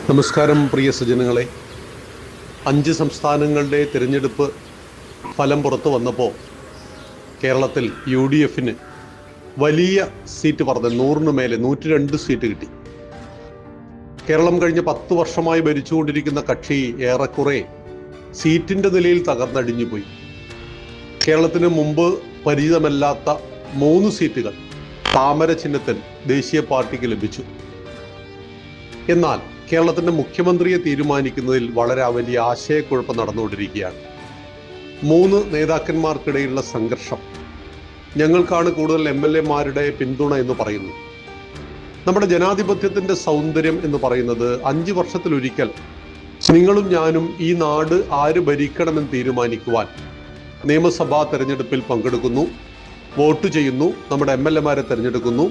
നമസ്കാരം പ്രിയ സജ്ജനങ്ങളെ. 5 സംസ്ഥാനങ്ങളുടെ തിരഞ്ഞെടുപ്പ് ഫലം പുറത്തു വന്നപ്പോൾ കേരളത്തിൽ UDFന് വലിയ സീറ്റ് പറഞ്ഞ് 100-ന് മേലെ 102 സീറ്റ് കിട്ടി. കേരളം കഴിഞ്ഞ 10 വർഷമായി ഭരിച്ചുകൊണ്ടിരിക്കുന്ന കക്ഷി ഏറെക്കുറെ സീറ്റിൻ്റെ നിലയിൽ തകർന്നടിഞ്ഞുപോയി. കേരളത്തിന് മുമ്പ് പരിചിതമല്ലാത്ത 3 സീറ്റുകൾ താമര ചിഹ്നത്തിൽ ദേശീയ പാർട്ടിക്ക് ലഭിച്ചു. എന്നാൽ കേരളത്തിൻ്റെ മുഖ്യമന്ത്രിയെ തീരുമാനിക്കുന്നതിൽ വളരെ വലിയ ആശയക്കുഴപ്പം നടന്നുകൊണ്ടിരിക്കുകയാണ്. 3 നേതാക്കന്മാർക്കിടയിലുള്ള സംഘർഷം. ഞങ്ങൾക്കാണ് കൂടുതൽ MLA-മാരുടെ പിന്തുണ എന്ന് പറയുന്നു. നമ്മുടെ ജനാധിപത്യത്തിൻ്റെ സൗന്ദര്യം എന്ന് പറയുന്നത് 5 വർഷത്തിലൊരിക്കൽ നിങ്ങളും ഞാനും ഈ നാട് ആര് ഭരിക്കണമെന്ന് തീരുമാനിക്കുവാൻ നിയമസഭാ തെരഞ്ഞെടുപ്പിൽ പങ്കെടുക്കുന്നു, വോട്ട് ചെയ്യുന്നു, നമ്മുടെ MLA-മാരെ തിരഞ്ഞെടുക്കുന്നു,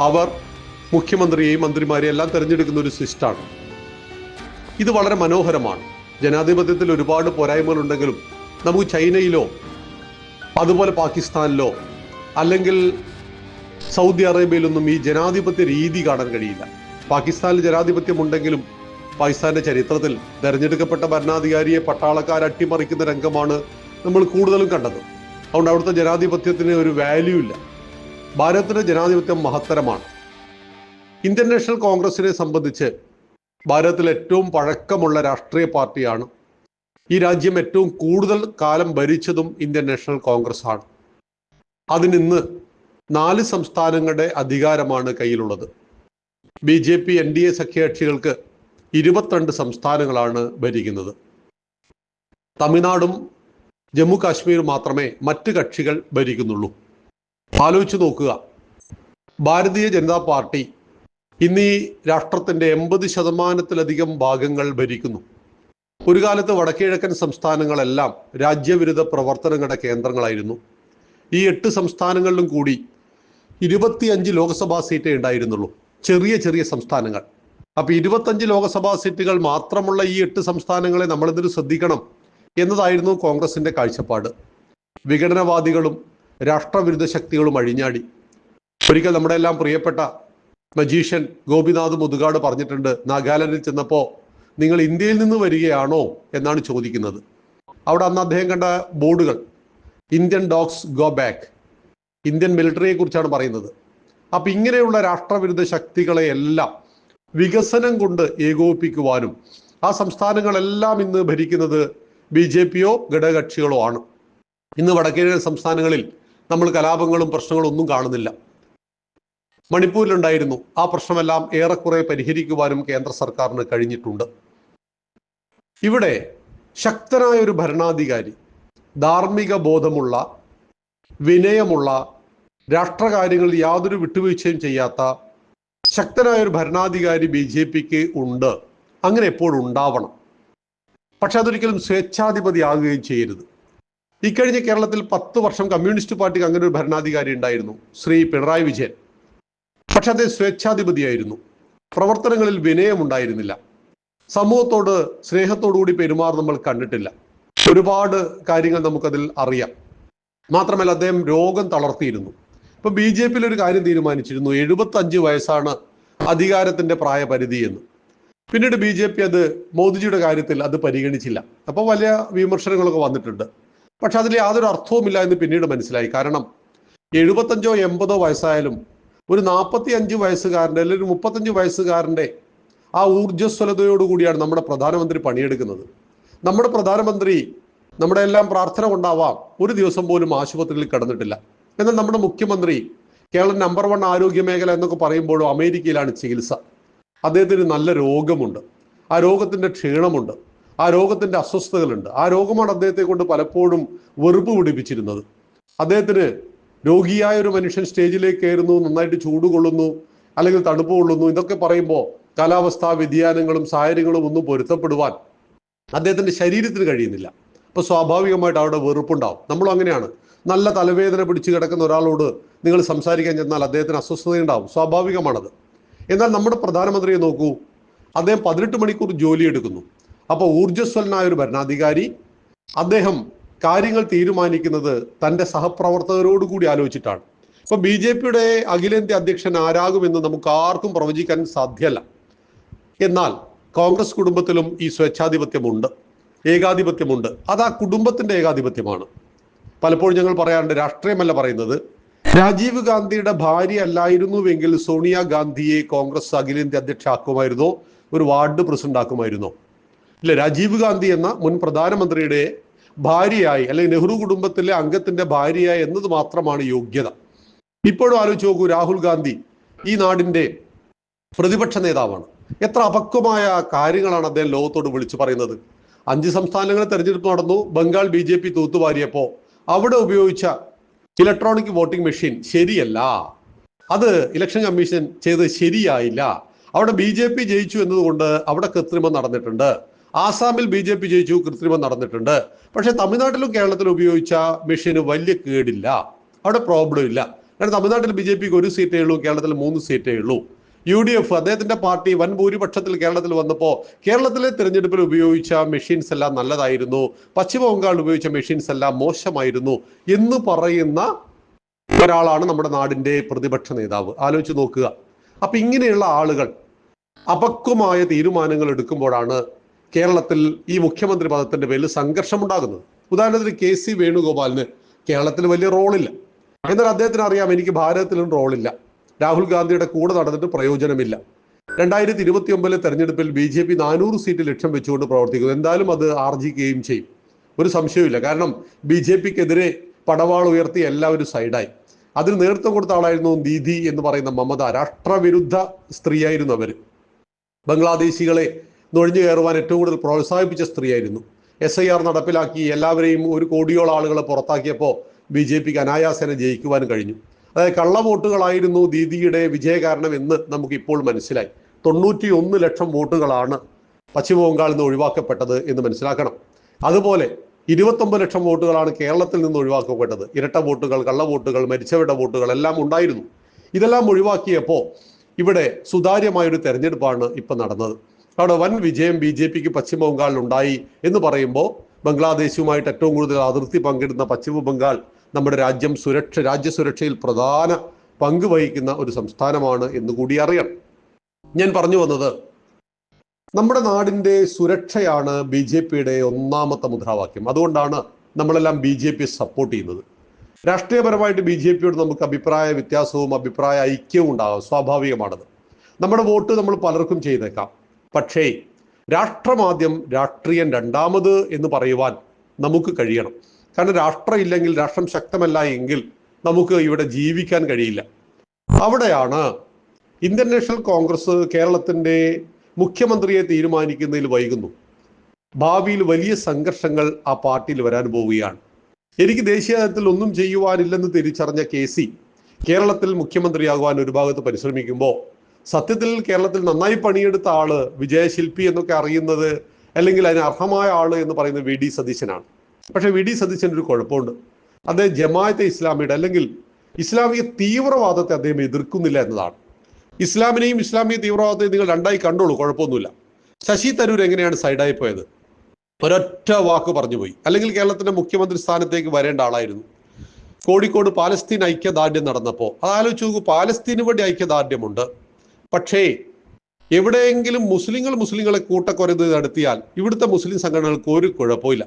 അവർ മുഖ്യമന്ത്രിയെയും മന്ത്രിമാരെയും എല്ലാം തിരഞ്ഞെടുക്കുന്ന ഒരു സിസ്റ്റമാണ്. ഇത് വളരെ മനോഹരമാണ്. ജനാധിപത്യത്തിൽ ഒരുപാട് പോരായ്മകളുണ്ടെങ്കിലും നമുക്ക് ചൈനയിലോ അതുപോലെ പാകിസ്ഥാനിലോ അല്ലെങ്കിൽ സൗദി അറേബ്യയിലൊന്നും ഈ ജനാധിപത്യ രീതി കാണാൻ കഴിയില്ല. പാകിസ്ഥാനിൽ ജനാധിപത്യം ഉണ്ടെങ്കിലും പാകിസ്ഥാന്റെ ചരിത്രത്തിൽ തെരഞ്ഞെടുക്കപ്പെട്ട ഭരണാധികാരിയെ പട്ടാളക്കാർ അട്ടിമറിക്കുന്ന രംഗമാണ് നമ്മൾ കൂടുതലും കണ്ടത്. അതുകൊണ്ട് അവിടുത്തെ ജനാധിപത്യത്തിന് ഒരു വാല്യൂ ഇല്ല. ഭാരതത്തിലെ ജനാധിപത്യം മഹത്തരമാണ്. ഇന്ത്യൻ നാഷണൽ കോൺഗ്രസിനെ സംബന്ധിച്ച് ഭാരതത്തിൽ ഏറ്റവും പഴക്കമുള്ള രാഷ്ട്രീയ പാർട്ടിയാണ്. ഈ രാജ്യം ഏറ്റവും കൂടുതൽ കാലം ഭരിച്ചതും ഇന്ത്യൻ നാഷണൽ കോൺഗ്രസ് ആണ്. അതിനിന്ന് 4 സംസ്ഥാനങ്ങളുടെ അധികാരമാണ് കയ്യിലുള്ളത്. BJP NDA സഖ്യകക്ഷികൾക്ക് 22 സംസ്ഥാനങ്ങളാണ് ഭരിക്കുന്നത്. തമിഴ്നാടും ജമ്മു കാശ്മീരും മാത്രമേ മറ്റ് കക്ഷികൾ ഭരിക്കുന്നുള്ളൂ. ആലോചിച്ച് നോക്കുക, ഭാരതീയ ജനതാ പാർട്ടി ഇന്ന് ഈ രാഷ്ട്രത്തിൻ്റെ 80% ഭാഗങ്ങൾ ഭരിക്കുന്നു. ഒരു കാലത്ത് വടക്കുകിഴക്കൻ സംസ്ഥാനങ്ങളെല്ലാം രാജ്യവിരുദ്ധ പ്രവർത്തനങ്ങളുടെ കേന്ദ്രങ്ങളായിരുന്നു. ഈ 8 സംസ്ഥാനങ്ങളിലും കൂടി 25 ലോക്സഭാ സീറ്റേ ഉണ്ടായിരുന്നുള്ളൂ. ചെറിയ ചെറിയ സംസ്ഥാനങ്ങൾ. അപ്പോൾ 25 ലോക്സഭാ സീറ്റുകൾ മാത്രമുള്ള ഈ 8 സംസ്ഥാനങ്ങളെ നമ്മളെന്തിനു ശ്രദ്ധിക്കണം എന്നതായിരുന്നു കോൺഗ്രസിൻ്റെ കാഴ്ചപ്പാട്. വിഘടനവാദികളും രാഷ്ട്രവിരുദ്ധ ശക്തികളും അഴിഞ്ഞാടി. ഒരിക്കൽ നമ്മുടെ എല്ലാം പ്രിയപ്പെട്ട മജീഷ്യൻ ഗോപിനാഥ് മുതുകാട് പറഞ്ഞിട്ടുണ്ട്, നാഗാലാൻഡിൽ ചെന്നപ്പോൾ നിങ്ങൾ ഇന്ത്യയിൽ നിന്ന് വരികയാണോ എന്നാണ് ചോദിക്കുന്നത്. അവിടെ അന്ന് അദ്ദേഹം കണ്ട ബോർഡുകൾ Indian dogs go back, Indian മിലിറ്ററിയെ കുറിച്ചാണ് പറയുന്നത്. അപ്പം ഇങ്ങനെയുള്ള രാഷ്ട്രവിരുദ്ധ ശക്തികളെ എല്ലാം വികസനം കൊണ്ട് ഏകോപിപ്പിക്കുവാനും ആ സംസ്ഥാനങ്ങളെല്ലാം ഇന്ന് ഭരിക്കുന്നത് BJPയോ ഘടകകക്ഷികളോ ആണ്. ഇന്ന് വടക്കിഴക്കൻ സംസ്ഥാനങ്ങളിൽ നമ്മൾ കലാപങ്ങളും പ്രശ്നങ്ങളും ഒന്നും കാണുന്നില്ല. മണിപ്പൂരിലുണ്ടായിരുന്നു. ആ പ്രശ്നമെല്ലാം ഏറെക്കുറെ പരിഹരിക്കുവാനും കേന്ദ്ര സർക്കാരിന് കഴിഞ്ഞിട്ടുണ്ട്. ഇവിടെ ശക്തനായ ഒരു ഭരണാധികാരി, ധാർമ്മിക ബോധമുള്ള, വിനയമുള്ള, രാഷ്ട്രകാര്യങ്ങളിൽ യാതൊരു വിട്ടുവീഴ്ചയും ചെയ്യാത്ത ശക്തനായ ഒരു ഭരണാധികാരി BJPക്ക് ഉണ്ട്. അങ്ങനെ എപ്പോഴും ഉണ്ടാവണം. പക്ഷെ അതൊരിക്കലും സ്വേച്ഛാധിപതിയാകുകയും ചെയ്യരുത്. ഇക്കഴിഞ്ഞ കേരളത്തിൽ 10 വർഷം കമ്മ്യൂണിസ്റ്റ് പാർട്ടിക്ക് അങ്ങനെ ഒരു ഭരണാധികാരി ഉണ്ടായിരുന്നു, ശ്രീ പിണറായി വിജയൻ. പക്ഷെ അദ്ദേഹം സ്വേച്ഛാധിപതിയായിരുന്നു. പ്രവർത്തനങ്ങളിൽ വിനയമുണ്ടായിരുന്നില്ല. സമൂഹത്തോട് സ്നേഹത്തോടുകൂടി പെരുമാറും നമ്മൾ കണ്ടിട്ടില്ല. ഒരുപാട് കാര്യങ്ങൾ നമുക്കതിൽ അറിയാം. മാത്രമല്ല അദ്ദേഹം രോഗം തളർത്തിയിരുന്നു. ഇപ്പൊ BJPയിൽ ഒരു കാര്യം തീരുമാനിച്ചിരുന്നു, 75 വയസ്സാണ് അധികാരത്തിന്റെ പ്രായപരിധി എന്ന്. പിന്നീട് BJP അത് മോദിജിയുടെ കാര്യത്തിൽ അത് പരിഗണിച്ചില്ല. അപ്പോൾ വലിയ വിമർശനങ്ങളൊക്കെ വന്നിട്ടുണ്ട്. പക്ഷെ അതിൽ യാതൊരു അർത്ഥവുമില്ല എന്ന് പിന്നീട് മനസ്സിലായി. കാരണം 75ഓ 80ഓ വയസ്സായാലും ഒരു 45 വയസ്സുകാരൻ്റെ അല്ലെങ്കിൽ ഒരു 35 വയസ്സുകാരൻ്റെ ആ ഊർജ്ജസ്വലതയോടുകൂടിയാണ് നമ്മുടെ പ്രധാനമന്ത്രി പണിയെടുക്കുന്നത്. നമ്മുടെ പ്രധാനമന്ത്രി നമ്മുടെ എല്ലാം പ്രാർത്ഥന കൊണ്ടാവാം ഒരു ദിവസം പോലും ആശുപത്രിയിൽ കിടന്നിട്ടില്ല. എന്നാൽ നമ്മുടെ മുഖ്യമന്ത്രി കേരളം നമ്പർ 1 ആരോഗ്യ മേഖല എന്നൊക്കെ പറയുമ്പോഴും അമേരിക്കയിലാണ് ചികിത്സ. അദ്ദേഹത്തിന് നല്ല രോഗമുണ്ട്, ആ രോഗത്തിൻ്റെ ക്ഷീണമുണ്ട്, ആ രോഗത്തിൻ്റെ അസ്വസ്ഥതകളുണ്ട്. ആ രോഗമാണ് അദ്ദേഹത്തെ കൊണ്ട് പലപ്പോഴും വെറുപ്പ് പിടിപ്പിച്ചിരുന്നത്. അദ്ദേഹത്തിന് രോഗിയായ ഒരു മനുഷ്യൻ സ്റ്റേജിലേക്ക് കയറുന്നു, നന്നായിട്ട് ചൂട് കൊള്ളുന്നു അല്ലെങ്കിൽ തണുപ്പ് കൊള്ളുന്നു, ഇതൊക്കെ പറയുമ്പോൾ കാലാവസ്ഥാ വ്യതിയാനങ്ങളും സാഹചര്യങ്ങളും ഒന്നും പൊരുത്തപ്പെടുവാൻ അദ്ദേഹത്തിൻ്റെ ശരീരത്തിന് കഴിയുന്നില്ല. അപ്പോൾ സ്വാഭാവികമായിട്ട് അവിടെ വെറുപ്പുണ്ടാവും. നമ്മളും അങ്ങനെയാണ്. നല്ല തലവേദന പിടിച്ച് കിടക്കുന്ന ഒരാളോട് നിങ്ങൾ സംസാരിക്കാൻ ചെന്നാൽ അദ്ദേഹത്തിന് അസ്വസ്ഥതയുണ്ടാവും, സ്വാഭാവികമാണത്. എന്നാൽ നമ്മുടെ പ്രധാനമന്ത്രിയെ നോക്കൂ, അദ്ദേഹം 18 മണിക്കൂർ ജോലി എടുക്കുന്നു. അപ്പോൾ ഊർജ്ജസ്വലനായ ഒരു ഭരണാധികാരി, അദ്ദേഹം കാര്യങ്ങൾ തീരുമാനിക്കുന്നത് തൻ്റെ സഹപ്രവർത്തകരോടുകൂടി ആലോചിച്ചിട്ടാണ്. ഇപ്പൊ BJPയുടെ അഖിലേന്ത്യാ അധ്യക്ഷൻ ആരാകുമെന്ന് നമുക്ക് ആർക്കും പ്രവചിക്കാൻ സാധ്യമല്ല. എന്നാൽ കോൺഗ്രസ് കുടുംബത്തിലും ഈ സ്വേച്ഛാധിപത്യമുണ്ട്, ഏകാധിപത്യമുണ്ട്. അത് ആ കുടുംബത്തിന്റെ ഏകാധിപത്യമാണ്. പലപ്പോഴും ഞങ്ങൾ പറയാറുണ്ട്, രാഷ്ട്രീയമല്ല പറയുന്നത്, രാജീവ് ഗാന്ധിയുടെ ഭാര്യ അല്ലായിരുന്നുവെങ്കിൽ സോണിയാഗാന്ധിയെ കോൺഗ്രസ് അഖിലേന്ത്യാ അധ്യക്ഷ ആക്കുമായിരുന്നോ, ഒരു വാർഡ് പ്രസിഡന്റ് ആക്കുമായിരുന്നോ? ഇല്ല, രാജീവ് ഗാന്ധി എന്ന മുൻ പ്രധാനമന്ത്രിയുടെ ഭാര്യയായി, അല്ലെങ്കിൽ നെഹ്റു കുടുംബത്തിലെ അംഗത്തിന്റെ ഭാര്യയായി എന്നത് മാത്രമാണ് യോഗ്യത. ഇപ്പോഴും ആലോചിച്ച് നോക്കൂ, രാഹുൽ ഗാന്ധി ഈ നാടിന്റെ പ്രതിപക്ഷ നേതാവാണ്. എത്ര അപക്വമായ കാര്യങ്ങളാണ് അദ്ദേഹം ലോകത്തോട് വിളിച്ചു പറയുന്നത്. 5 സംസ്ഥാനങ്ങളിൽ തെരഞ്ഞെടുപ്പ് നടന്നു. ബംഗാൾ BJP തൂത്തുവാരിയപ്പോ അവിടെ ഉപയോഗിച്ച ഇലക്ട്രോണിക് വോട്ടിംഗ് മെഷീൻ ശരിയല്ല, അത് ഇലക്ഷൻ കമ്മീഷൻ ചെയ്ത് ശരിയായില്ല, അവിടെ BJP ജയിച്ചു എന്നതുകൊണ്ട് അവിടെ കൃത്രിമം നടന്നിട്ടുണ്ട്. ആസാമിൽ BJP ജയിച്ചു, കൃത്രിമം നടന്നിട്ടുണ്ട്. പക്ഷെ തമിഴ്നാട്ടിലും കേരളത്തിലും ഉപയോഗിച്ച മെഷീന് വലിയ കേടില്ല, അവിടെ പ്രോബ്ലം ഇല്ല. കാരണം തമിഴ്നാട്ടിൽ BJPക്ക് 1 സീറ്റേ ഉള്ളൂ, കേരളത്തിൽ 3 സീറ്റേ ഉള്ളൂ. UDF അദ്ദേഹത്തിന്റെ പാർട്ടി വൻ ഭൂരിപക്ഷത്തിൽ കേരളത്തിൽ വന്നപ്പോൾ കേരളത്തിലെ തിരഞ്ഞെടുപ്പിൽ ഉപയോഗിച്ച മെഷീൻസ് എല്ലാം നല്ലതായിരുന്നു, പശ്ചിമ ബംഗാളിൽ ഉപയോഗിച്ച മെഷീൻസ് എല്ലാം മോശമായിരുന്നു എന്ന് പറയുന്ന ഒരാളാണ് നമ്മുടെ നാടിന്റെ പ്രതിപക്ഷ നേതാവ്. ആലോചിച്ച് നോക്കുക. അപ്പൊ ഇങ്ങനെയുള്ള ആളുകൾ അപക്വമായ തീരുമാനങ്ങൾ എടുക്കുമ്പോഴാണ് കേരളത്തിൽ ഈ മുഖ്യമന്ത്രി പദത്തിന്റെ പേരിൽ സംഘർഷമുണ്ടാകുന്നത്. ഉദാഹരണത്തിന് KC വേണുഗോപാലിന് കേരളത്തിൽ വലിയ റോളില്ല, എന്നാൽ അദ്ദേഹത്തിന് അറിയാം എനിക്ക് ഭാരതത്തിലും റോളില്ല, രാഹുൽ ഗാന്ധിയുടെ കൂടെ നടന്നിട്ട് പ്രയോജനമില്ല. 2029 തെരഞ്ഞെടുപ്പിൽ BJP 400 സീറ്റ് ലക്ഷ്യം വെച്ചുകൊണ്ട് പ്രവർത്തിക്കുന്നു. എന്തായാലും അത് ആർജിക്കുകയും ചെയ്യും, ഒരു സംശയവുമില്ല. കാരണം BJPക്കെതിരെ പടവാൾ ഉയർത്തി എല്ലാവരും സൈഡായി. അതിന് നേതൃത്വം കൊടുത്ത ആളായിരുന്നു ദീദി എന്ന് പറയുന്ന മമത. രാഷ്ട്രവിരുദ്ധ സ്ത്രീയായിരുന്നു അവർ. ബംഗ്ലാദേശികളെ നുഴഞ്ഞു കയറുവാൻ ഏറ്റവും കൂടുതൽ പ്രോത്സാഹിപ്പിച്ച സ്ത്രീയായിരുന്നു. SIR നടപ്പിലാക്കി എല്ലാവരെയും 1 കോടിയോളം ആളുകളെ പുറത്താക്കിയപ്പോൾ BJPക്ക് അനായാസേന ജയിക്കുവാൻ കഴിഞ്ഞു. അതായത് കള്ളവോട്ടുകളായിരുന്നു ദീദിയുടെ വിജയകാരണം എന്ന് നമുക്ക് ഇപ്പോൾ മനസ്സിലായി. 91 ലക്ഷം വോട്ടുകളാണ് പശ്ചിമ ബംഗാളിൽ നിന്ന് ഒഴിവാക്കപ്പെട്ടത് എന്ന് മനസ്സിലാക്കണം. അതുപോലെ 29 ലക്ഷം വോട്ടുകളാണ് കേരളത്തിൽ നിന്ന് ഒഴിവാക്കപ്പെട്ടത്. ഇരട്ട വോട്ടുകൾ, കള്ളവോട്ടുകൾ, മരിച്ചവരുടെ വോട്ടുകൾ എല്ലാം ഉണ്ടായിരുന്നു. ഇതെല്ലാം ഒഴിവാക്കിയപ്പോൾ ഇവിടെ സുതാര്യമായൊരു തെരഞ്ഞെടുപ്പാണ് ഇപ്പം നടന്നത്. അവിടെ വൻ വിജയം BJPക്ക് പശ്ചിമ ബംഗാളിൽ ഉണ്ടായി എന്ന് പറയുമ്പോൾ ബംഗ്ലാദേശുമായിട്ട് ഏറ്റവും കൂടുതൽ അതിർത്തി പങ്കിടുന്ന പശ്ചിമ ബംഗാൾ നമ്മുടെ രാജ്യസുരക്ഷയിൽ പ്രധാന പങ്ക് വഹിക്കുന്ന ഒരു സംസ്ഥാനമാണ് എന്ന് കൂടി അറിയണം. ഞാൻ പറഞ്ഞു വന്നത്, നമ്മുടെ നാടിന്റെ സുരക്ഷയാണ് BJPയുടെ ഒന്നാമത്തെ മുദ്രാവാക്യം. അതുകൊണ്ടാണ് നമ്മളെല്ലാം BJPയെ സപ്പോർട്ട് ചെയ്യുന്നത്. രാഷ്ട്രീയപരമായിട്ട് BJPയോട് നമുക്ക് അഭിപ്രായ വ്യത്യാസവും അഭിപ്രായ ഐക്യവും ഉണ്ടാകും, സ്വാഭാവികമാണത്. നമ്മുടെ വോട്ട് നമ്മൾ പലർക്കും ചെയ്തേക്കാം. പക്ഷേ രാഷ്ട്രമാദ്യം, രാഷ്ട്രീയം രണ്ടാമത് എന്ന് പറയുവാൻ നമുക്ക് കഴിയണം. കാരണം രാഷ്ട്രം ഇല്ലെങ്കിൽ, രാഷ്ട്രം ശക്തമല്ല എങ്കിൽ നമുക്ക് ഇവിടെ ജീവിക്കാൻ കഴിയില്ല. അവിടെയാണ് ഇന്ത്യൻ നാഷണൽ കോൺഗ്രസ് കേരളത്തിന്റെ മുഖ്യമന്ത്രിയെ തീരുമാനിക്കുന്നതിൽ വൈകുന്നു. ഭാവിയിൽ വലിയ സംഘർഷങ്ങൾ ആ പാർട്ടിയിൽ വരാൻ പോവുകയാണ്. എനിക്ക് ദേശീയ തലത്തിൽ ഒന്നും ചെയ്യുവാനില്ലെന്ന് തിരിച്ചറിഞ്ഞ KC കേരളത്തിൽ മുഖ്യമന്ത്രിയാകുവാൻ ഒരു ഭാഗത്ത് പരിശ്രമിക്കുമ്പോൾ സത്യത്തിൽ കേരളത്തിൽ നന്നായി പണിയെടുത്ത ആള്, വിജയശില്പി എന്നൊക്കെ അറിയുന്നത്, അല്ലെങ്കിൽ അതിന് അർഹമായ ആള് എന്ന് പറയുന്നത് VD സതീശനാണ്. പക്ഷെ VD സതീശന് ഒരു കുഴപ്പമുണ്ട്. അദ്ദേഹം ജമാഅത്തെ ഇസ്ലാമിയുടെ അല്ലെങ്കിൽ ഇസ്ലാമിക തീവ്രവാദത്തെ അദ്ദേഹം എതിർക്കുന്നില്ല എന്നതാണ്. ഇസ്ലാമിനെയും ഇസ്ലാമിക തീവ്രവാദത്തെയും നിങ്ങൾ രണ്ടായി കണ്ടോളൂ, കുഴപ്പമൊന്നുമില്ല. ശശി തരൂർ എങ്ങനെയാണ് സൈഡായി പോയത്? ഒരൊറ്റ വാക്ക് പറഞ്ഞു പോയി. അല്ലെങ്കിൽ കേരളത്തിന്റെ മുഖ്യമന്ത്രി സ്ഥാനത്തേക്ക് വരേണ്ട ആളായിരുന്നു. കോഴിക്കോട് പാലസ്തീൻ ഐക്യദാർഢ്യം നടന്നപ്പോൾ അതാലോചിച്ച് നോക്കൂ, പാലസ്തീന് വേണ്ടി ഐക്യദാർഢ്യമുണ്ട്. പക്ഷേ എവിടെയെങ്കിലും മുസ്ലിങ്ങളെ കൂട്ടക്കൊരുത് നടത്തിയാൽ ഇവിടുത്തെ മുസ്ലിം സംഘടനകൾക്ക് ഒരു കുഴപ്പമില്ല.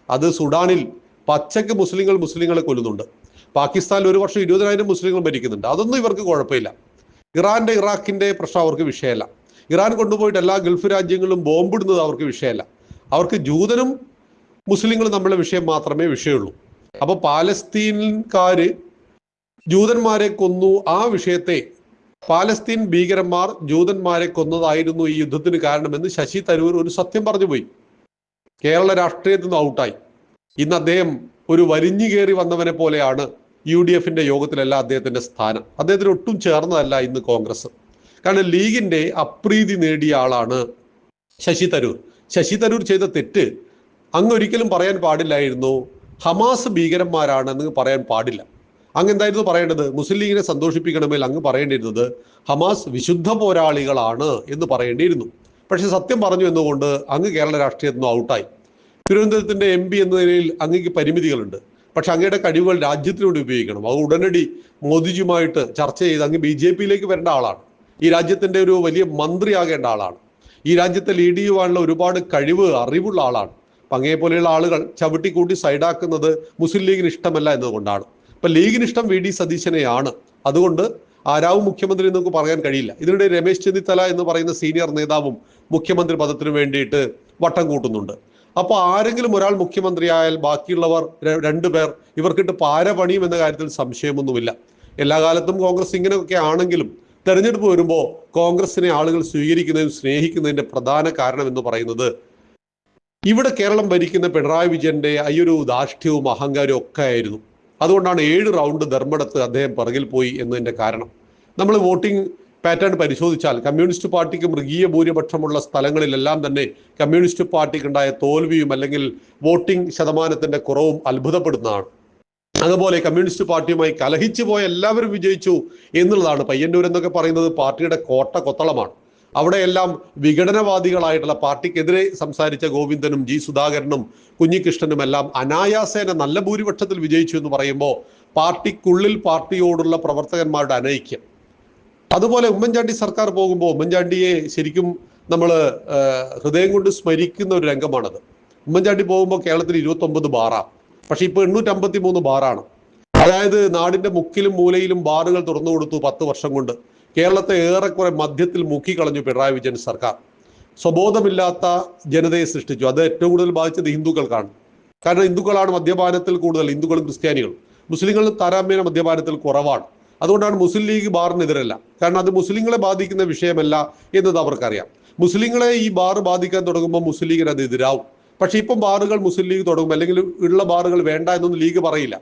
അത് സുഡാനിൽ പച്ചക്ക് മുസ്ലിങ്ങളെ കൊല്ലുന്നുണ്ട്. പാകിസ്ഥാനിൽ ഒരു വർഷം 20,000 മുസ്ലിങ്ങൾ മരിക്കുന്നുണ്ട്. അതൊന്നും ഇവർക്ക് കുഴപ്പമില്ല. ഇറാഖിന്റെ പ്രശ്നം അവർക്ക് വിഷയമല്ല. ഇറാൻ കൊണ്ടുപോയിട്ട് എല്ലാ ഗൾഫ് രാജ്യങ്ങളിലും ബോംബിടുന്നത് അവർക്ക് വിഷയമല്ല. അവർക്ക് ജൂതനും മുസ്ലിങ്ങളും തമ്മിലുള്ള വിഷയം മാത്രമേ വിഷയമുള്ളൂ. അപ്പൊ പാലസ്തീൻകാര് ജൂതന്മാരെ കൊന്നു, ആ വിഷയത്തെ പാലസ്തീൻ ഭീകരന്മാർ ജൂതന്മാരെ കൊന്നതായിരുന്നു ഈ യുദ്ധത്തിന് കാരണമെന്ന് ശശി തരൂർ ഒരു സത്യം പറഞ്ഞു പോയി. കേരള രാഷ്ട്രീയത്തിൽ നിന്ന് ഔട്ടായി. ഇന്ന് അദ്ദേഹം ഒരു വലിഞ്ഞു കയറി വന്നവനെ പോലെയാണ്. UDFന്റെ യോഗത്തിലല്ല അദ്ദേഹത്തിന്റെ സ്ഥാനം. അദ്ദേഹത്തിന് ഒട്ടും ചേർന്നതല്ല ഇന്ന് കോൺഗ്രസ്. കാരണം ലീഗിന്റെ അപ്രീതി നേടിയ ആളാണ് ശശി തരൂർ. ശശി തരൂർ ചെയ്ത തെറ്റ് അങ്ങ് ഒരിക്കലും പറയാൻ പാടില്ലായിരുന്നു. ഹമാസ് ഭീകരന്മാരാണെന്ന് പറയാൻ പാടില്ല. അങ്ങ് എന്തായിരുന്നു പറയേണ്ടത്? മുസ്ലിം ലീഗിനെ സന്തോഷിപ്പിക്കണമെങ്കിൽ അങ്ങ് പറയേണ്ടിയിരുന്നത് ഹമാസ് വിശുദ്ധ പോരാളികളാണ് എന്ന് പറയേണ്ടിയിരുന്നു. പക്ഷെ സത്യം പറഞ്ഞു എന്നുകൊണ്ട് അങ്ങ് കേരള രാഷ്ട്രീയത്തിൽ നിന്ന് ഔട്ടായി. തിരുവനന്തപുരത്തിന്റെ MP എന്ന നിലയിൽ അങ്ങേക്ക് പരിമിതികളുണ്ട്. പക്ഷെ അങ്ങയുടെ കഴിവുകൾ രാജ്യത്തിലൂടെ ഉപയോഗിക്കണം. അത് ഉടനടി മോദിജിയുമായിട്ട് ചർച്ച ചെയ്ത് അങ്ങ് BJPയിലേക്ക് വരേണ്ട ആളാണ്. ഈ രാജ്യത്തിന്റെ ഒരു വലിയ മന്ത്രിയാകേണ്ട ആളാണ്. ഈ രാജ്യത്തെ ലീഡ് ചെയ്യുവാനുള്ള ഒരുപാട് കഴിവ് അറിവുള്ള ആളാണ്. അപ്പം അങ്ങേപോലെയുള്ള ആളുകൾ ചവിട്ടിക്കൂട്ടി സൈഡാക്കുന്നത് മുസ്ലിം ലീഗിന് ഇഷ്ടമല്ല എന്നതുകൊണ്ടാണ്. ഇപ്പം ലീഗിന് ഇഷ്ടം വി ഡി സതീശനെയാണ്. അതുകൊണ്ട് ആരാവും മുഖ്യമന്ത്രി എന്ന് നമുക്ക് പറയാൻ കഴിയില്ല. ഇതിനിടെ രമേശ് ചെന്നിത്തല എന്ന് പറയുന്ന സീനിയർ നേതാവും മുഖ്യമന്ത്രി പദത്തിന് വേണ്ടിയിട്ട് വട്ടം കൂട്ടുന്നുണ്ട്. അപ്പോൾ ആരെങ്കിലും ഒരാൾ മുഖ്യമന്ത്രിയായാൽ ബാക്കിയുള്ളവർ രണ്ടുപേർ ഇവർക്കിട്ട് പാര പണിയും എന്ന കാര്യത്തിൽ സംശയമൊന്നുമില്ല. എല്ലാ കാലത്തും കോൺഗ്രസ് ഇങ്ങനെയൊക്കെ ആണെങ്കിലും തെരഞ്ഞെടുപ്പ് വരുമ്പോൾ കോൺഗ്രസിനെ ആളുകൾ സ്വീകരിക്കുന്നതും സ്നേഹിക്കുന്നതിന്റെ പ്രധാന കാരണം എന്ന് പറയുന്നത് ഇവിടെ കേരളം ഭരിക്കുന്ന പിണറായി വിജയന്റെ ഈ ഒരു ധാർഷ്ട്യവും അഹങ്കാരവും ഒക്കെ ആയിരുന്നു. അതുകൊണ്ടാണ് 7 റൗണ്ട് ധർമ്മടത്ത് അദ്ദേഹം പിറകിൽ പോയി എന്നതിന്റെ കാരണം. നമ്മൾ വോട്ടിംഗ് പാറ്റേൺ പരിശോധിച്ചാൽ കമ്മ്യൂണിസ്റ്റ് പാർട്ടിക്ക് മൃഗീയ ഭൂരിപക്ഷമുള്ള സ്ഥലങ്ങളിലെല്ലാം തന്നെ കമ്മ്യൂണിസ്റ്റ് പാർട്ടിക്കുണ്ടായ തോൽവിയും അല്ലെങ്കിൽ വോട്ടിംഗ് ശതമാനത്തിന്റെ കുറവും അത്ഭുതപ്പെടുന്നതാണ്. അതുപോലെ കമ്മ്യൂണിസ്റ്റ് പാർട്ടിയുമായി കലഹിച്ചു പോയ എല്ലാവരും വിജയിച്ചു എന്നുള്ളതാണ്. പയ്യന്നൂർ എന്നൊക്കെ പറയുന്നത് പാർട്ടിയുടെ കോട്ട കൊത്തളമാണ്. അവിടെയെല്ലാം വിഘടനവാദികളായിട്ടുള്ള പാർട്ടിക്കെതിരെ സംസാരിച്ച ഗോവിന്ദനും ജി സുധാകരനും കുഞ്ഞികൃഷ്ണനും എല്ലാം അനായാസേന നല്ല ഭൂരിപക്ഷത്തിൽ വിജയിച്ചു എന്ന് പറയുമ്പോൾ പാർട്ടിക്കുള്ളിൽ പാർട്ടിയോടുള്ള പ്രവർത്തകന്മാരുടെ അനൈക്യം. അതുപോലെ ഉമ്മൻചാണ്ടി സർക്കാർ പോകുമ്പോൾ ഉമ്മൻചാണ്ടിയെ ശരിക്കും നമ്മൾ ഹൃദയം കൊണ്ട് സ്മരിക്കുന്ന ഒരു രംഗമാണത്. ഉമ്മൻചാണ്ടി പോകുമ്പോൾ കേരളത്തിൽ 29 ബാറാണ്, പക്ഷെ ഇപ്പോൾ 853 ബാറാണ്. അതായത് നാടിന്റെ മുക്കിലും മൂലയിലും ബാറുകൾ തുറന്നു കൊടുത്തു 10 വർഷം കൊണ്ട്. കേരളത്തെ ഏറെക്കുറെ മദ്യത്തിൽ മുക്കിക്കളഞ്ഞു പിണറായി വിജയൻ സർക്കാർ. സ്വബോധമില്ലാത്ത ജനതയെ സൃഷ്ടിച്ചു. അത് ഏറ്റവും കൂടുതൽ ബാധിച്ചത് ഹിന്ദുക്കൾക്കാണ്. കാരണം ഹിന്ദുക്കളാണ് മദ്യപാനത്തിൽ കൂടുതൽ, ഹിന്ദുക്കളും ക്രിസ്ത്യാനികളും. മുസ്ലിങ്ങൾ താരതമ്യേന മദ്യപാനത്തിൽ കുറവാണ്. അതുകൊണ്ടാണ് മുസ്ലിം ലീഗ് ബാറിനെതിരല്ല. കാരണം അത് മുസ്ലിങ്ങളെ ബാധിക്കുന്ന വിഷയമല്ല എന്നത് അവർക്കറിയാം. മുസ്ലിങ്ങളെ ഈ ബാർ ബാധിക്കാൻ തുടങ്ങുമ്പോൾ മുസ്ലിം ലീഗിന് അത് എതിരാവും. പക്ഷെ ഇപ്പം ബാറുകൾ മുസ്ലിം ലീഗ് തുടങ്ങും, അല്ലെങ്കിൽ ഉള്ള ബാറുകൾ വേണ്ട എന്നൊന്നും ലീഗ് പറയില്ല.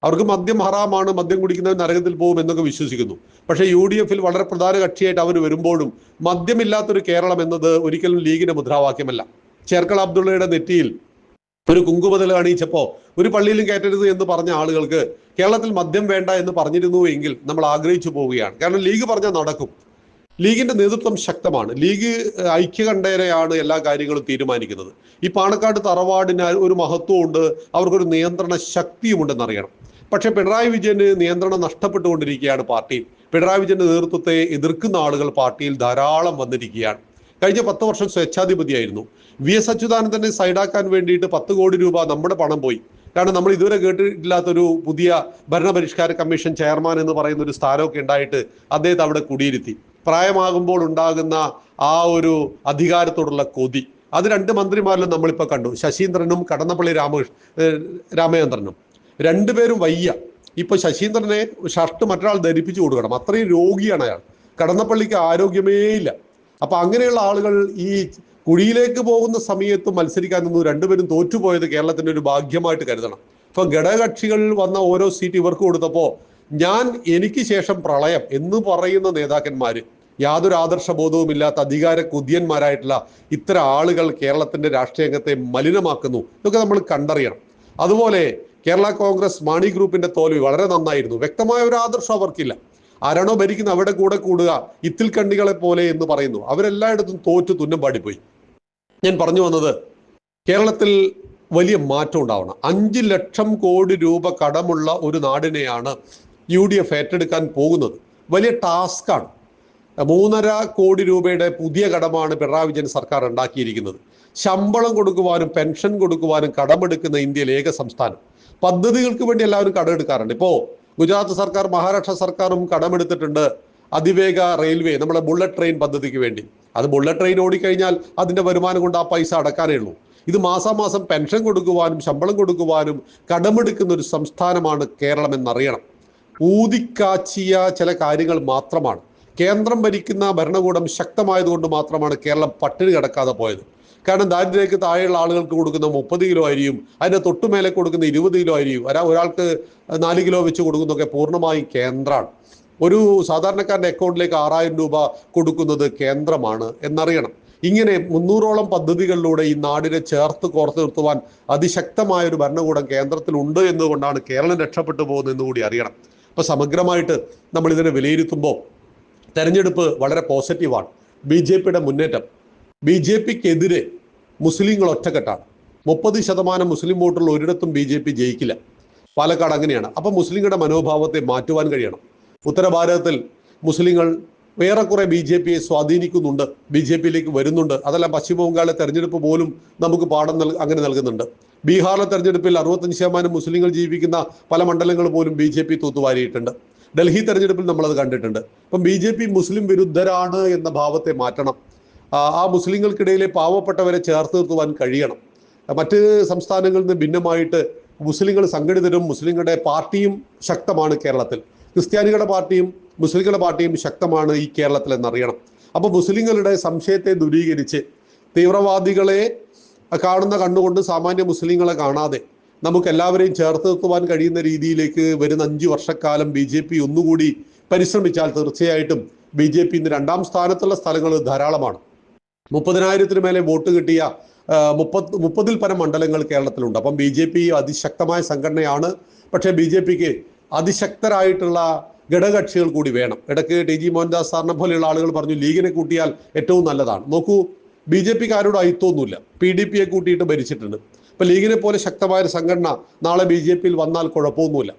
അവർക്ക് മദ്യം ഹറാമാണ്, മദ്യം കുടിക്കുന്നവർ നരകത്തിൽ പോകും എന്നൊക്കെ വിശ്വസിക്കുന്നു. പക്ഷേ UDF വളരെ പ്രധാന കക്ഷിയായിട്ട് അവർ വരുമ്പോഴും മദ്യമില്ലാത്തൊരു കേരളം എന്നത് ഒരിക്കലും ലീഗിന്റെ മുദ്രാവാക്യമല്ല. ചേർക്കള അബ്ദുള്ളയുടെ നെറ്റിയിൽ ഒരു കുങ്കുമതല അണിയിച്ചപ്പോൾ ഒരു പള്ളിയിലും കയറ്റരുത് എന്ന് പറഞ്ഞ ആളുകൾക്ക് കേരളത്തിൽ മദ്യം വേണ്ട എന്ന് പറഞ്ഞിരുന്നു എങ്കിൽ നമ്മൾ ആഗ്രഹിച്ചു പോവുകയാണ്. കാരണം ലീഗ് പറഞ്ഞാൽ നടക്കും. ലീഗിന്റെ നേതൃത്വം ശക്തമാണ്. ലീഗ് ഐക്യകണ്ഠേനയാണ് എല്ലാ കാര്യങ്ങളും തീരുമാനിക്കുന്നത്. ഈ പാണക്കാട് തറവാടിന് ഒരു മഹത്വമുണ്ട്, അവർക്കൊരു നിയന്ത്രണ ശക്തിയുമുണ്ടെന്നറിയണം. പക്ഷെ പിണറായി വിജയന് നിയന്ത്രണം നഷ്ടപ്പെട്ടുകൊണ്ടിരിക്കുകയാണ് പാർട്ടിയിൽ. പിണറായി വിജയന്റെ നേതൃത്വത്തെ എതിർക്കുന്ന ആളുകൾ പാർട്ടിയിൽ ധാരാളം വന്നിരിക്കുകയാണ്. കഴിഞ്ഞ 10 വർഷം സ്വേച്ഛാധിപതിയായിരുന്നു. VS അച്യുതാനന്ദനെ സൈഡാക്കാൻ വേണ്ടിയിട്ട് 10 കോടി രൂപ നമ്മുടെ പണം പോയി. കാരണം നമ്മൾ ഇതുവരെ കേട്ടിട്ടില്ലാത്തൊരു പുതിയ ഭരണപരിഷ്കാര കമ്മീഷൻ ചെയർമാൻ എന്ന് പറയുന്ന ഒരു സ്ഥാനമൊക്കെ ഉണ്ടായിട്ട് അദ്ദേഹത്തെ അവിടെ കുടിയിരുത്തി. പ്രായമാകുമ്പോൾ ഉണ്ടാകുന്ന ആ ഒരു അധികാരത്തോടുള്ള കൊതി, അത് 2 മന്ത്രിമാരിലും നമ്മളിപ്പോൾ കണ്ടു. ശശീന്ദ്രനും കടന്നപ്പള്ളി രാമചന്ദ്രനും രണ്ടുപേരും വയ്യ. ഇപ്പൊ ശശീന്ദ്രനെ ഷർട്ട് മറ്റൊരാൾ ധരിപ്പിച്ചു കൊടുക്കണം, അത്രയും രോഗിയാണ് അയാൾ. കടന്നപ്പള്ളിക്ക് ആരോഗ്യമേ ഇല്ല. അപ്പൊ അങ്ങനെയുള്ള ആളുകൾ ഈ കുഴിയിലേക്ക് പോകുന്ന സമയത്ത് മത്സരിക്കാൻ നിന്നു. രണ്ടുപേരും തോറ്റുപോയത് കേരളത്തിന്റെ ഒരു ഭാഗ്യമായിട്ട് കരുതണം. ഇപ്പൊ ഘടകകക്ഷികൾ വന്ന ഓരോ സീറ്റ് ഇവർക്ക് കൊടുത്തപ്പോൾ എനിക്ക് ശേഷം പ്രളയം എന്ന് പറയുന്ന നേതാക്കന്മാര്, യാതൊരു ആദർശബോധവും ഇല്ലാത്ത അധികാര കുതിയന്മാരായിട്ടുള്ള ഇത്തരം ആളുകൾ കേരളത്തിന്റെ രാഷ്ട്രീയ രംഗത്തെ മലിനമാക്കുന്നു. ഇതൊക്കെ നമ്മൾ കണ്ടറിയണം. അതുപോലെ കേരള കോൺഗ്രസ് മാണി ഗ്രൂപ്പിന്റെ തോൽവി വളരെ നന്നായിരുന്നു. വ്യക്തമായ ഒരു ആദർശം അവർക്കില്ല. ആരാണോ ഭരിക്കുന്നത് അവിടെ കൂടെ കൂടുക, ഇത്തിൽ കണ്ണികളെ പോലെ എന്ന് പറയുന്നു. അവരെല്ലായിടത്തും തോറ്റു തുന്നം പാടിപ്പോയി. ഞാൻ പറഞ്ഞു വന്നത്, കേരളത്തിൽ വലിയ മാറ്റം ഉണ്ടാവണം. 5 ലക്ഷം കോടി രൂപ കടമുള്ള ഒരു നാടിനെയാണ് UDF ഏറ്റെടുക്കാൻ പോകുന്നത്. വലിയ ടാസ്ക്കാണ്. 3.5 കോടി രൂപയുടെ പുതിയ കടമാണ് പിണറായി വിജയൻ സർക്കാർ ഉണ്ടാക്കിയിരിക്കുന്നത്. ശമ്പളം കൊടുക്കുവാനും പെൻഷൻ കൊടുക്കുവാനും കടമെടുക്കുന്ന ഇന്ത്യയിലെ ഏക സംസ്ഥാനം. പദ്ധതികൾക്ക് വേണ്ടി എല്ലാവരും കടമെടുക്കാറുണ്ട്. ഇപ്പോൾ ഗുജറാത്ത് സർക്കാർ, മഹാരാഷ്ട്ര സർക്കാരും കടമെടുത്തിട്ടുണ്ട് അതിവേഗ റെയിൽവേ, നമ്മുടെ ബുള്ളറ്റ് ട്രെയിൻ പദ്ധതിക്ക് വേണ്ടി. അത് ബുള്ളറ്റ് ട്രെയിൻ ഓടിക്കഴിഞ്ഞാൽ അതിന്റെ വരുമാനം കൊണ്ട് ആ പൈസ അടക്കാനേ ഉള്ളൂ. ഇത് മാസാമാസം പെൻഷൻ കൊടുക്കുവാനും ശമ്പളം കൊടുക്കുവാനും കടമെടുക്കുന്ന ഒരു സംസ്ഥാനമാണ് കേരളം എന്നറിയണം. ഊതിക്കാച്ചിയ ചില കാര്യങ്ങൾ മാത്രമാണ്. കേന്ദ്രം ഭരിക്കുന്ന ഭരണകൂടം ശക്തമായതുകൊണ്ട് മാത്രമാണ് കേരളം പട്ടിണി കിടക്കാതെ പോയത്. കാരണം ദാരിദ്ര്യക്ക് താഴെയുള്ള ആളുകൾക്ക് കൊടുക്കുന്ന 30 കിലോ അരിയും അതിൻ്റെ തൊട്ടുമേലെ കൊടുക്കുന്ന 20 കിലോ അരിയും ഒരാൾക്ക് 4 കിലോ വെച്ച് കൊടുക്കുന്നതൊക്കെ പൂർണ്ണമായും കേന്ദ്രമാണ്. ഒരു സാധാരണക്കാരൻ്റെ അക്കൗണ്ടിലേക്ക് 6000 രൂപ കൊടുക്കുന്നത് കേന്ദ്രമാണ് എന്നറിയണം. ഇങ്ങനെ 300ഓളം പദ്ധതികളിലൂടെ ഈ നാടിനെ ചേർത്ത് കോർത്ത് നിർത്തുവാൻ അതിശക്തമായ ഒരു ഭരണകൂടം കേന്ദ്രത്തിലുണ്ട് എന്നുകൊണ്ടാണ് കേരളം രക്ഷപ്പെട്ടു പോകുന്നത് എന്നുകൂടി അറിയണം. അപ്പോൾ സമഗ്രമായിട്ട് നമ്മൾ ഇതിനെ വിലയിരുത്തുമ്പോൾ തെരഞ്ഞെടുപ്പ് വളരെ പോസിറ്റീവാണ്. BJPയുടെ മുന്നേറ്റം, BJPക്കെതിരെ മുസ്ലിങ്ങൾ ഒറ്റക്കെട്ടാണ്. 30% മുസ്ലിം വോട്ടുള്ള ഒരിടത്തും BJP ജയിക്കില്ല. പാലക്കാട് അങ്ങനെയാണ്. അപ്പം മുസ്ലിങ്ങളുടെ മനോഭാവത്തെ മാറ്റുവാൻ കഴിയണം. ഉത്തരഭാരതത്തിൽ മുസ്ലിങ്ങൾ ഏറെക്കുറെ BJPയെ സ്വാധീനിക്കുന്നുണ്ട്, BJPയിലേക്ക് വരുന്നുണ്ട്. അതെല്ലാം പശ്ചിമ ബംഗാളിലെ തെരഞ്ഞെടുപ്പ് പോലും നമുക്ക് പാഠം അങ്ങനെ നൽകുന്നുണ്ട്. ബീഹാറിലെ തെരഞ്ഞെടുപ്പിൽ 65% മുസ്ലിങ്ങൾ ജീവിക്കുന്ന പല മണ്ഡലങ്ങൾ പോലും BJP തൂത്തുവാരിയിട്ടുണ്ട്. ഡൽഹി തെരഞ്ഞെടുപ്പിൽ നമ്മളത് കണ്ടിട്ടുണ്ട്. അപ്പം BJP മുസ്ലിം വിരുദ്ധരാണ് എന്ന ഭാവത്തെ മാറ്റണം. ആ മുസ്ലിങ്ങൾക്കിടയിലെ പാവപ്പെട്ടവരെ ചേർത്ത് നിർത്തുവാൻ കഴിയണം. മറ്റ് സംസ്ഥാനങ്ങളിൽ നിന്ന് ഭിന്നമായിട്ട് മുസ്ലിങ്ങൾ സംഘടിതരും മുസ്ലിങ്ങളുടെ പാർട്ടിയും ശക്തമാണ് കേരളത്തിൽ. ക്രിസ്ത്യാനികളുടെ പാർട്ടിയും മുസ്ലിങ്ങളുടെ പാർട്ടിയും ശക്തമാണ് ഈ കേരളത്തിൽ എന്നറിയണം. അപ്പോൾ മുസ്ലിങ്ങളുടെ സംശയത്തെ ദൂരീകരിച്ച് തീവ്രവാദികളെ കാണുന്ന കണ്ണുകൊണ്ട് സാമാന്യ മുസ്ലിങ്ങളെ കാണാതെ നമുക്ക് എല്ലാവരെയും ചേർത്ത് നിർത്തുവാൻ കഴിയുന്ന രീതിയിലേക്ക് വരുന്ന 5 വർഷക്കാലം BJP ഒന്നുകൂടി പരിശ്രമിച്ചാൽ തീർച്ചയായിട്ടും BJP ഇന്ന് 2ാം സ്ഥാനത്തുള്ള സ്ഥലങ്ങൾ ധാരാളമാണ്. 30,000-ന് മേലെ വോട്ട് കിട്ടിയ 30-ൽ പരം മണ്ഡലങ്ങൾ കേരളത്തിലുണ്ട്. അപ്പം BJP അതിശക്തമായ സംഘടനയാണ്. പക്ഷേ BJPക്ക് അതിശക്തരായിട്ടുള്ള ഘടകകക്ഷികൾ കൂടി വേണം. ഇടയ്ക്ക് TG മോഹൻദാസ് സാറിനെ പോലെയുള്ള ആളുകൾ പറഞ്ഞു ലീഗിനെ കൂട്ടിയാൽ ഏറ്റവും നല്ലതാണ്. നോക്കൂ, BJPക്കാരോട് അയിത്തൊന്നുമില്ല. PDPയെ കൂട്ടിയിട്ട് ഭരിച്ചിട്ടുണ്ട്. ഇപ്പം ലീഗിനെ പോലെ ശക്തമായ ഒരു സംഘടന നാളെ BJPയിൽ വന്നാൽ കുഴപ്പമൊന്നുമില്ല.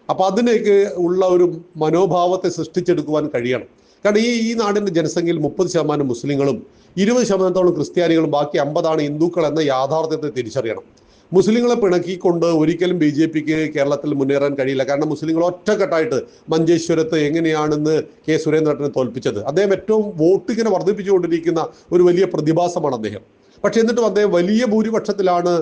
അപ്പോൾ അതിലേക്ക് ഉള്ള ഒരു മനോഭാവത്തെ സൃഷ്ടിച്ചെടുക്കുവാൻ കഴിയണം. കാരണം ഈ നാടിൻ്റെ ജനസംഖ്യയിൽ 30% മുസ്ലിങ്ങളും 20% ക്രിസ്ത്യാനികളും ബാക്കി 50% ഹിന്ദുക്കൾ എന്ന യാഥാർത്ഥ്യത്തെ തിരിച്ചറിയണം. മുസ്ലിങ്ങളെ പിണക്കിക്കൊണ്ട് ഒരിക്കലും BJPക്ക് കേരളത്തിൽ മുന്നേറാൻ കഴിയില്ല. കാരണം മുസ്ലിങ്ങൾ ഒറ്റക്കെട്ടായിട്ട് മഞ്ചേശ്വരത്ത് എങ്ങനെയാണെന്ന് K. സുരേന്ദ്രനെ തോൽപ്പിച്ചത്. അദ്ദേഹം ഏറ്റവും വോട്ടിങ്ങനെ വർദ്ധിപ്പിച്ചുകൊണ്ടിരിക്കുന്ന ഒരു വലിയ പ്രതിഭാസമാണ് അദ്ദേഹം. പക്ഷെ എന്നിട്ടും അദ്ദേഹം വലിയ ഭൂരിപക്ഷത്തിലാണ്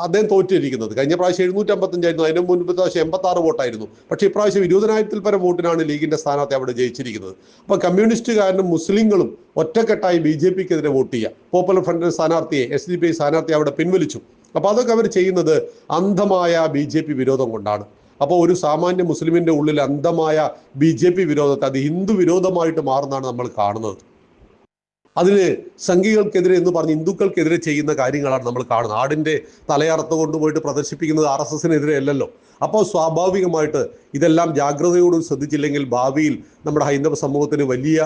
അദ്ദേഹം തോറ്റിരിക്കുന്നത്. കഴിഞ്ഞ പ്രാവശ്യം 755 അതിന് മുൻപത്തെ പ്രാവശ്യം 86 വോട്ടായിരുന്നു. പക്ഷേ ഇപ്രാവശ്യം 20,000-ൽ പരം വോട്ടിനാണ് ലീഗിന്റെ സ്ഥാനാർത്ഥി അവിടെ ജയിച്ചിരിക്കുന്നത്. അപ്പോൾ കമ്മ്യൂണിസ്റ്റുകാരനും മുസ്ലിങ്ങളും ഒറ്റക്കെട്ടായി BJPക്കെതിരെ വോട്ട് ചെയ്യുക. പോപ്പുലർ ഫ്രണ്ടിന്റെ സ്ഥാനാർത്ഥിയെ SDPI സ്ഥാനാർത്ഥിയെ അവിടെ പിൻവലിച്ചു. അപ്പോൾ അതൊക്കെ അവർ ചെയ്യുന്നത് അന്ധമായ BJP വിരോധം കൊണ്ടാണ്. അപ്പോൾ ഒരു സാമാന്യ മുസ്ലിമിന്റെ ഉള്ളിൽ അന്ധമായ BJP വിരോധത്തെ അത് ഹിന്ദു വിരോധമായിട്ട് മാറുന്നതാണ് നമ്മൾ കാണുന്നത്. അതിന് സംഘികൾക്കെതിരെ എന്ന് പറഞ്ഞ് ഹിന്ദുക്കൾക്കെതിരെ ചെയ്യുന്ന കാര്യങ്ങളാണ് നമ്മൾ കാണുന്നത്. ആടിൻ്റെ തലയറുത്ത് കൊണ്ടുപോയിട്ട് പ്രദർശിപ്പിക്കുന്നത് RSSനെതിരെ അല്ലല്ലോ. അപ്പോൾ സ്വാഭാവികമായിട്ട് ഇതെല്ലാം ജാഗ്രതയോട് ശ്രദ്ധിച്ചില്ലെങ്കിൽ ഭാവിയിൽ നമ്മുടെ ഹൈന്ദവ സമൂഹത്തിന് വലിയ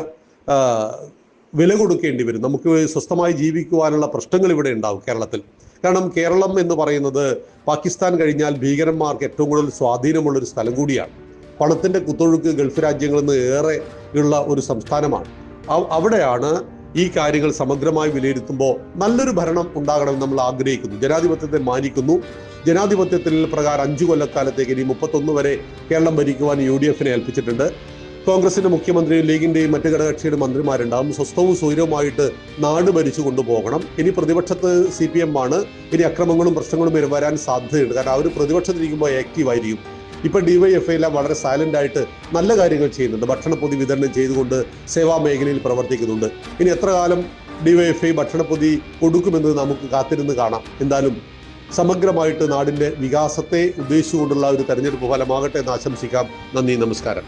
വില കൊടുക്കേണ്ടി വരും. നമുക്ക് സ്വസ്ഥമായി ജീവിക്കുവാനുള്ള പ്രശ്നങ്ങൾ ഇവിടെ ഉണ്ടാവും കേരളത്തിൽ. കാരണം കേരളം എന്ന് പറയുന്നത് പാകിസ്ഥാൻ കഴിഞ്ഞാൽ ഭീകരന്മാർക്ക് ഏറ്റവും കൂടുതൽ സ്വാധീനമുള്ളൊരു സ്ഥലം കൂടിയാണ്. പണത്തിൻ്റെ കുത്തൊഴുക്ക് ഗൾഫ് രാജ്യങ്ങളിൽ നിന്ന് ഏറെ ഉള്ള ഒരു സംസ്ഥാനമാണ്. അവിടെയാണ് ഈ കാര്യങ്ങൾ സമഗ്രമായി വിലയിരുത്തുമ്പോൾ നല്ലൊരു ഭരണം ഉണ്ടാകണമെന്ന് നമ്മൾ ആഗ്രഹിക്കുന്നു. ജനാധിപത്യത്തെ മാനിക്കുന്നു. ജനാധിപത്യത്തിൽ പ്രകാരം 5 കൊല്ലക്കാലത്തേക്ക് ഇനി 31 വരെ കേരളം ഭരിക്കുവാൻ UDFനെ ഏൽപ്പിച്ചിട്ടുണ്ട്. കോൺഗ്രസിന്റെ മുഖ്യമന്ത്രിയും ലീഗിന്റെയും മറ്റ് ഘടകകക്ഷിയുടെ മന്ത്രിമാരുണ്ടാകും. സ്വസ്ഥവും സ്വൈരവുമായിട്ട് നാട് ഭരിച്ചു കൊണ്ടുപോകണം. ഇനി പ്രതിപക്ഷത്ത് CPM ആണ്. ഇനി അക്രമങ്ങളും പ്രശ്നങ്ങളും വരാൻ സാധ്യതയുണ്ട്. കാരണം അവർ പ്രതിപക്ഷത്തിരിക്കുമ്പോൾ ആക്റ്റീവായിരിക്കും. ഇപ്പം DYFI എല്ലാം വളരെ സൈലന്റ് ആയിട്ട് നല്ല കാര്യങ്ങൾ ചെയ്യുന്നുണ്ട്. ഭക്ഷണപ്പൊതി വിതരണം ചെയ്തുകൊണ്ട് സേവാ മേഖലയിൽ പ്രവർത്തിക്കുന്നുണ്ട്. ഇനി എത്ര കാലം DYFI ഭക്ഷണപ്പൊതി കൊടുക്കുമെന്ന് നമുക്ക് കാത്തിരുന്ന് കാണാം. എന്തായാലും സമഗ്രമായിട്ട് നാടിൻ്റെ വികാസത്തെ ഉദ്ദേശിച്ചുകൊണ്ടുള്ള ഒരു തെരഞ്ഞെടുപ്പ് ഫലമാകട്ടെ എന്ന് ആശംസിക്കാം. നന്ദി, നമസ്കാരം.